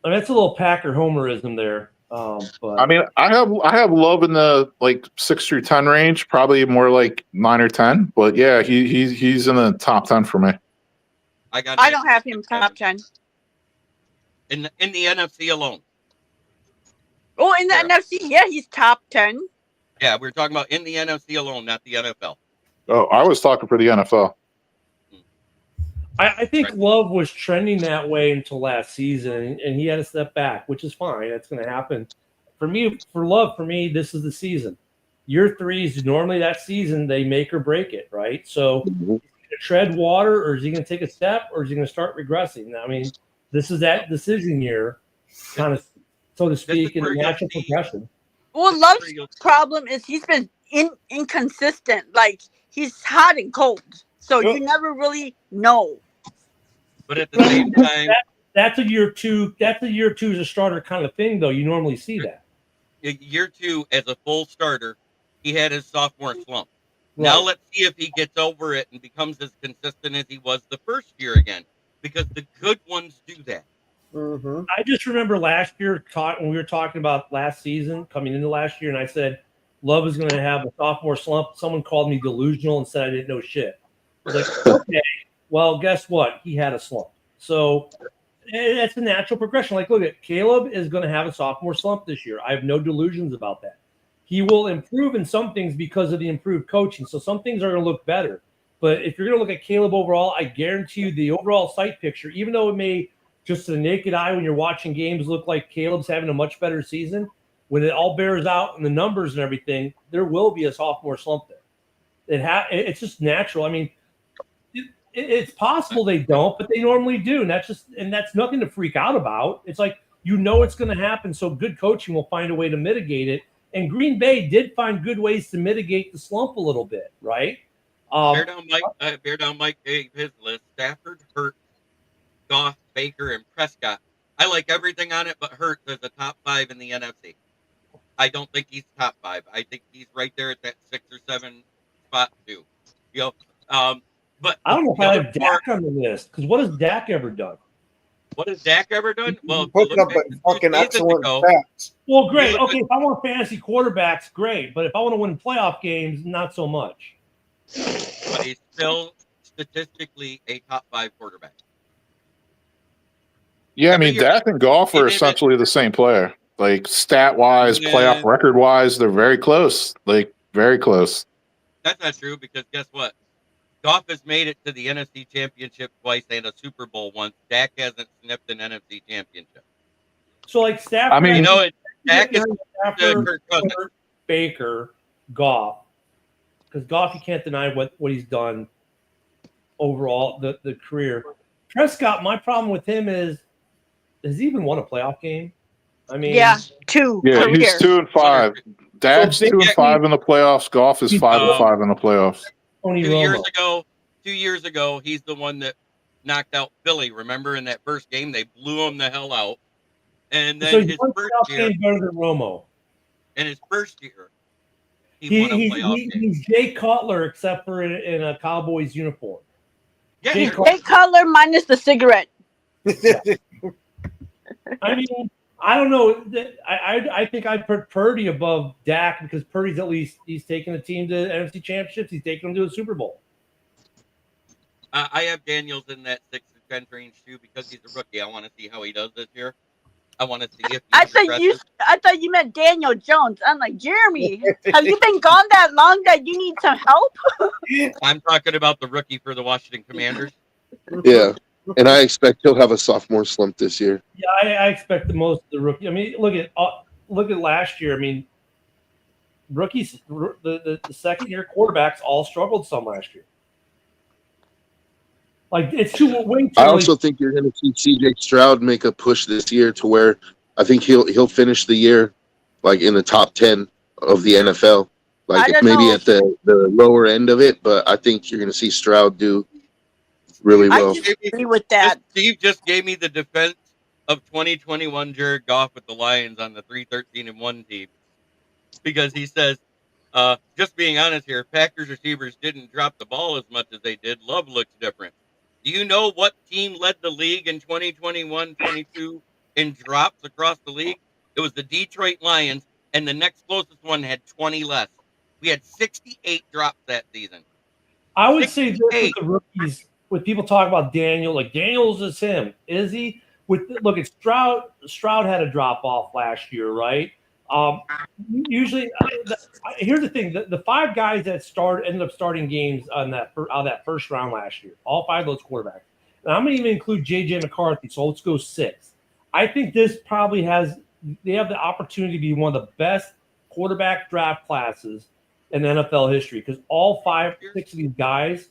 I mean, that's a little Packer homerism there. But I mean, I have Love in the like 6 through 10 range, probably more like 9 or 10. But yeah, he's in the top 10 for me. I don't have him top 10. in the NFC alone. Oh, in the Yeah. NFC, yeah, he's top 10. Yeah, we're talking about in the NFC alone, not the NFL. Oh, I was talking for the NFL. I think Right. Love was trending that way until last season, and he had to step back, which is fine. That's going to happen. For me, this is the season. Year 3 is normally that season they make or break it, right? So Mhm. is he going to tread water, or is he going to take a step, or is he going to start regressing? I mean, this is that decision year, kind of, so to speak, in where the you'll natural see- progression. Well, Love's problem is he's been inconsistent. Like, he's hot and cold. So Well- you never really know. But at the same time, That's a year 2. That's a year 2 as a starter kind of thing, though. You normally see that. year 2 as a full starter, he had his sophomore slump. Now Right. let's see if he gets over it and becomes as consistent as he was the first year again, because the good ones do that. Mm-hmm. I just remember last year when we were talking about last season, coming into last year, and I said Love is going to have a sophomore slump. Someone called me delusional and said I didn't know shit. I was like, okay, well, guess what? He had a slump. So that's a natural progression. Like, look at Caleb is going to have a sophomore slump this year. I have no delusions about that. He will improve in some things because of the improved coaching. So some things are going to look better. But if you're going to look at Caleb overall, I guarantee you the overall sight picture, even though it may just to the naked eye when you're watching games look like Caleb's having a much better season, when it all bears out in the numbers and everything, there will be a sophomore slump there. It's just natural. I mean, it's possible they don't, but they normally do. And that's nothing to freak out about. It's like, it's going to happen. So good coaching will find a way to mitigate it. And Green Bay did find good ways to mitigate the slump a little bit, right? Bear Down Mike gave his list: Stafford, Hurts, Goff, Baker, and Prescott. I like everything on it, but Hurts is the top 5 in the NFC. I don't think he's top 5. I think he's right there at that 6 or 7 spot too. But I don't know if the I other have Dak on the list, because what has Dak ever done? What has Dak ever done? Well, He puts look up back a to 2 fucking seasons excellent ago, stats. Well, great. look Okay, if I want fantasy quarterbacks, great. But if I want to win playoff games, not so much. but he's still statistically a top 5 quarterback. Yeah, I Every mean, year- Dak and Goff are He did it- essentially the same player. Like stat wise, Yeah. playoff record wise, they're very close. Like very close. That's not true, because guess what? Goff has made it to the NFC Championship twice and a Super Bowl once. Dak hasn't sniffed an NFC Championship. So, like Stafford, I mean- You know, Dak is Stafford, Kirk Cousins. Baker, Goff, because Goff, you can't deny what he's done overall the career. Prescott, my problem with him is, has he even won a playoff game? I mean, Yeah, 2 Yeah, career. he's 2-5. Dak's So 2-5 in the playoffs. Goff is 5-5 in the playoffs. Tony 2 Romo. years ago, he's the one that knocked out Philly. Remember in that first game, they blew him the hell out. And So then he's his one first playoff year, game better than Romo. in his first year, he won a playoff game. He's Jay Cutler, except for in a Cowboys uniform. Yeah, Jay sure. Jay Cutler minus the cigarette. I mean, I don't know. I think I'd put Purdy above Dak because Purdy's at least he's taking the team to NFC championships. He's taking them to a Super Bowl. I have Daniels in that 6 to 10 range too because he's a rookie. I want to see how he does this year. I want to see if I he's thought you meant Daniel Jones. I'm like, Jeremy, have you been gone that long that you need some help? I'm talking about the rookie for the Washington Commanders. Yeah, and I expect he'll have a sophomore slump this year. Yeah, I expect the most of the rookie. I mean, look at last year. I mean, rookies, the second year quarterbacks all struggled some last year. Like it's way too I early. also think you're going to see C.J. Stroud make a push this year to where I think he'll finish the year like in the top 10 of the NFL. Like maybe at the lower end of it, but I think you're going to see Stroud do really well. I agree with that. Steve just gave me the defense of 2021 Jared Goff with the Lions on the 3-13-1 team because he says, just being honest here, Packers receivers didn't drop the ball as much as they did. Love looks different. Do you know what team led the league in 2021-22 in drops across the league? It was the Detroit Lions, and the next closest one had 20 less. We had 68 drops that season. I would say this with the rookies, with people talk about Daniel, like Daniels is him. Is he? Look at Stroud. Stroud had a drop off last year, right? Usually, here's the thing: the 5 guys that ended up starting games out of that first round last year, all 5 of those quarterbacks. And I'm going to even include J.J. McCarthy, so let's go 6. I think this probably they have the opportunity to be one of the best quarterback draft classes in NFL history because all 5, 6 of these guys,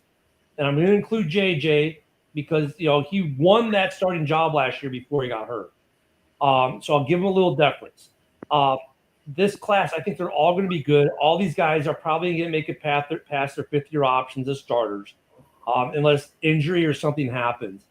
and I'm going to include J.J. because he won that starting job last year before he got hurt. So I'll give him a little deference. This class, I think they're all going to be good. All these guys are probably going to make it past their 5th-year options as starters, unless injury or something happens.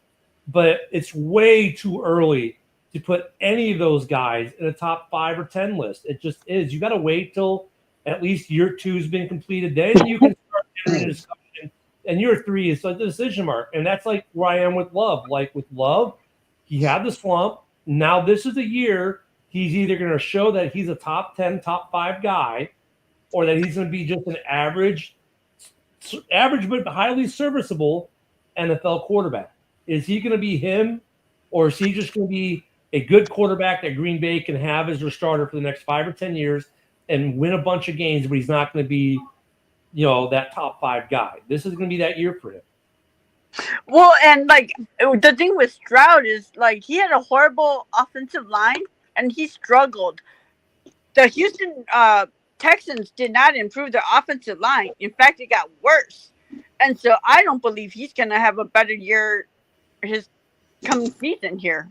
But it's way too early to put any of those guys in a top 5 or 10 list. It just is. You got to wait till at least year 2 has been completed. Then you can start entering a discussion. And year 3 is like the decision mark. And that's like where I am with Love. Like with Love, he had the slump. Now this is a year he's either going to show that he's a top 10, top 5 guy, or that he's going to be just an average but highly serviceable NFL quarterback. Is he going to be him, or is he just going to be a good quarterback that Green Bay can have as their starter for the next 5 or 10 years and win a bunch of games, but he's not going to be, that top 5 guy? This is going to be that year for him. Well, and like the thing with Stroud is like he had a horrible offensive line and he struggled. The Houston Texans did not improve their offensive line. In fact, it got worse. And so I don't believe he's going to have a better year his coming season here.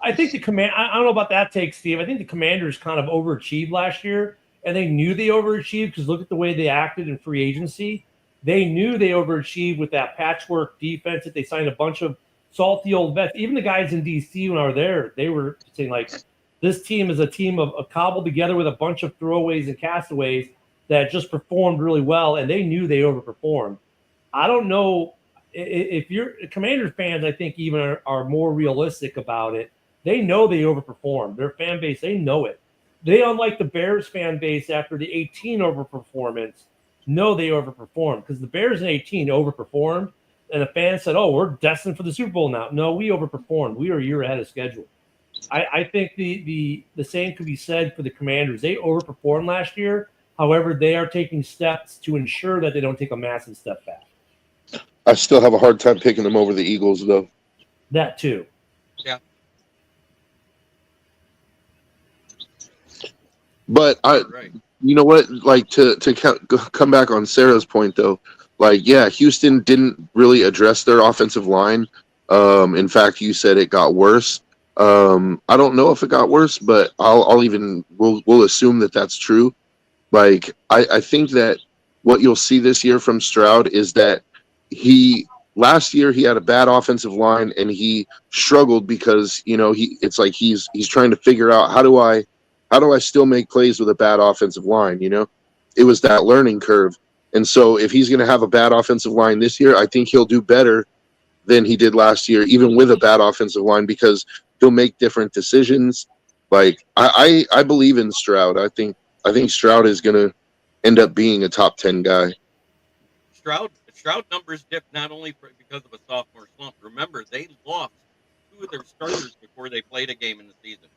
I think I don't know about that take, Steve. I think the Commanders kind of overachieved last year, and they knew they overachieved because look at the way they acted in free agency. They knew they overachieved with that patchwork defense that they signed a bunch of salty old vets. Even the guys in D.C. when I was there, they were saying, like, this team is a team of cobbled together with a bunch of throwaways and castaways that just performed really well, and they knew they overperformed. I don't know if you're Commanders fans, I think even are more realistic about it. They know they overperformed. Their fan base, they know it. They, unlike the Bears fan base after the 18 overperformance, know they overperformed because the Bears in 18 overperformed, and the fans said, "Oh, we're destined for the Super Bowl now." No, we overperformed. We were a year ahead of schedule. I think the same could be said for the Commanders. They overperformed last year. However, they are taking steps to ensure that they don't take a massive step back. I still have a hard time picking them over the Eagles, though. That too. Yeah. But you know what? Like to come back on Sarah's point, though. Like, yeah, Houston didn't really address their offensive line. In fact, you said it got worse. I don't know if it got worse, but we'll assume that that's true. Like, I think that what you'll see this year from Stroud is that last year he had a bad offensive line and he struggled because, it's like he's trying to figure out how do I still make plays with a bad offensive line, It was that learning curve. And so if he's going to have a bad offensive line this year, I think he'll do better than he did last year, even with a bad offensive line, because he'll make different decisions. Like, I believe in Stroud. I think Stroud is going to end up being a top 10 guy. Stroud numbers dipped not only because of a sophomore slump. Remember, they lost 2 of their starters before they played a game in the season.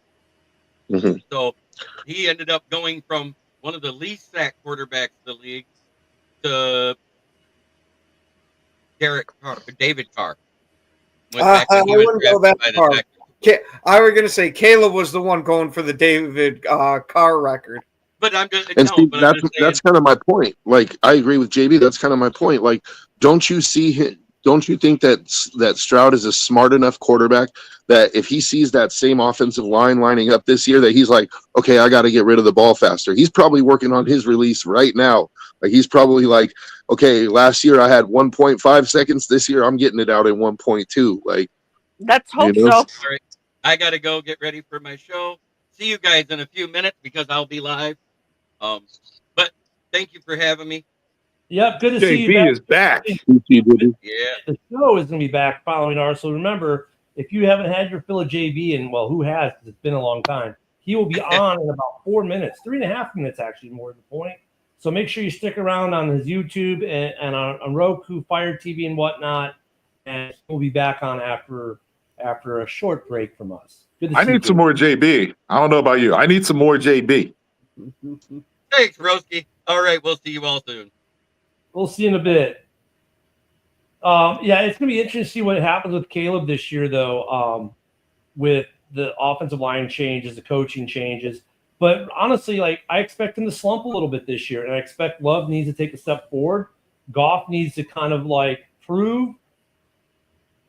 Mm-hmm. So he ended up going from one of the least sacked quarterbacks in the league to David Carr. I wouldn't go that far. I was going to say Caleb was the one going for the David Carr record. But I'm just that's kind of my point. Like, I agree with JB. That's kind of my point. Like, don't you think that Stroud is a smart enough quarterback that if he sees that same offensive line lining up this year, that he's like, okay, I got to get rid of the ball faster. He's probably working on his release right now. Like, he's probably like, okay, last year I had 1.5 seconds. This year I'm getting it out in 1.2. Like, let's hope so. All right, I got to go get ready for my show. See you guys in a few minutes because I'll be live. But thank you for having me. Yep, good to see you. JB is back. Yeah. The show is going to be back following ours. So remember, if you haven't had your fill of JB, and well, who has? Because it's been a long time. He will be on in about 4 minutes, 3.5 minutes, actually, more to the point. So make sure you stick around on his YouTube and on Roku, Fire TV, and whatnot. And we'll be back on after a short break from us. Good to see I need you. some more JB. I don't know about you. I need some more JB. Thanks, Roski. All right, we'll see you all soon. We'll see in a bit. Yeah, it's going to be interesting to see what happens with Caleb this year, though, with the offensive line changes, the coaching changes. But honestly, like, I expect him to slump a little bit this year, and I expect Love needs to take a step forward. Goff needs to kind of, like, prove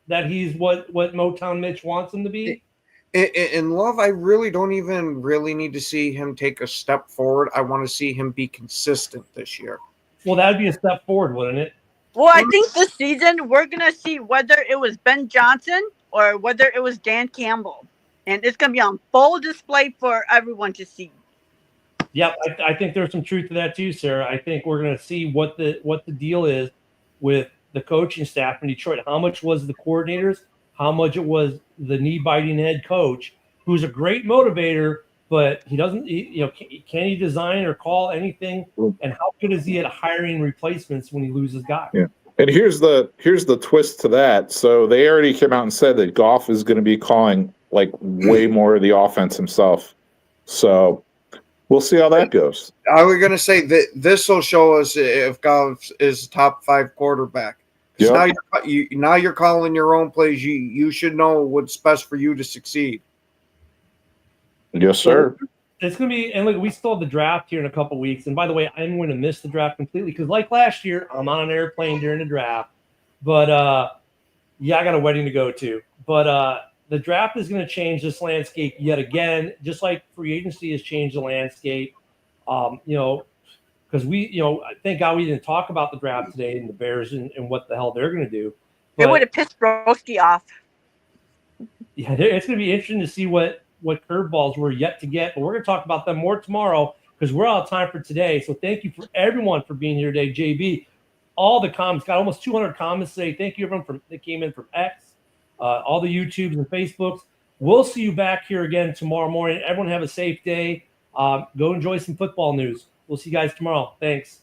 that he's what Motown Mitch wants him to be. In Love, I really don't even really need to see him take a step forward. I want to see him be consistent this year. Well, that would be a step forward, wouldn't it? Well, I think this season we're going to see whether it was Ben Johnson or whether it was Dan Campbell. And it's going to be on full display for everyone to see. Yeah, I think there's some truth to that too, Sarah. I think we're going to see what the deal is with the coaching staff in Detroit. How much was the coordinators? How much it was the knee-biting head coach, who's a great motivator, but he doesn't. Can he design or call anything? And how good is he at hiring replacements when he loses guys? Yeah. And here's the twist to that. So they already came out and said that Goff is going to be calling like way more of the offense himself. So we'll see how that goes. I was going to say that this will show us if Goff is top 5 quarterback. Yep. Now you're calling your own plays. You should know what's best for you to succeed. Yes, sir. It's going to be, and look, we still have the draft here in a couple weeks. And by the way, I'm going to miss the draft completely because, like last year, I'm on an airplane during the draft. But yeah, I got a wedding to go to. But the draft is going to change this landscape yet again, just like free agency has changed the landscape. Because thank God we didn't talk about the draft today and the Bears and what the hell they're going to do. But, it would have pissed Broski off. Yeah, it's going to be interesting to see what curveballs we're yet to get. But we're going to talk about them more tomorrow because we're out of time for today. So thank you for everyone for being here today. JB, all the comments, got almost 200 comments today. Thank you, everyone that came in from X, all the YouTubes and Facebooks. We'll see you back here again tomorrow morning. Everyone have a safe day. Go enjoy some football news. We'll see you guys tomorrow. Thanks.